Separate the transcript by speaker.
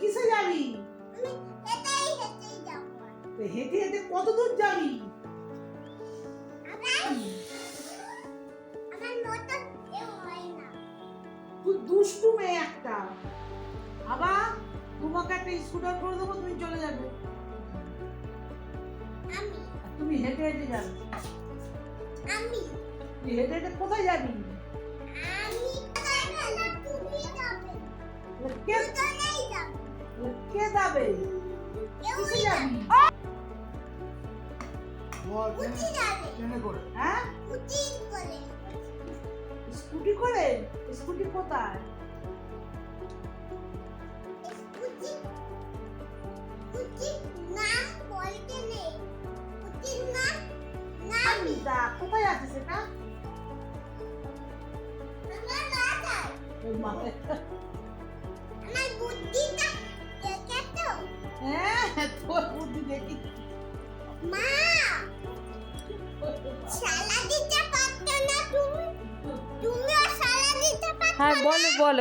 Speaker 1: কিসে যাবি?
Speaker 2: হেঁটেই যাবো।
Speaker 1: হেঁটে হেঁটে কত দূর যাবি?
Speaker 2: আমার মতো কেউ হয় না।
Speaker 1: তুই দুষ্টু মেয়ে একটা। আবার তোমাকে একটা স্কুটার করে দেবো, তুমি চলে যাবে।
Speaker 2: আমি
Speaker 1: আর তুমি হেঁটে হেঁটে যাবে।
Speaker 2: আমি
Speaker 1: তুই হেঁটে হেঁটে কোথায় যাবি?
Speaker 2: আমি কোথায় গেলে তুমি যাবে।
Speaker 1: কে
Speaker 2: দুজনেই যাবে।
Speaker 1: কে যাবে?
Speaker 2: কেউই
Speaker 1: কিসে
Speaker 2: যাবে।
Speaker 1: যাবি? বল
Speaker 2: উঠি যাবে।
Speaker 1: ট্রেনে করে। হ্যাঁ,
Speaker 2: উঠি করে।
Speaker 1: স্কুটি করে? স্কুটি কোথায়?
Speaker 2: উঠি উঠি নাম বলতে নেই। উঠি নাম নামি।
Speaker 1: দা কোথায় আছে সেটা?
Speaker 2: আমার মাথায়।
Speaker 1: ওই মাথায়।
Speaker 2: আমার বুদ্ধিটা দেখেছো?
Speaker 1: হ্যাঁ, তোর বুদ্ধি দেখি।
Speaker 2: মা সালা দিতে পারতো না তুমি? তুমিও সালা দিতে পারতো
Speaker 3: হ্যাঁ
Speaker 2: না?
Speaker 3: বলো বলো।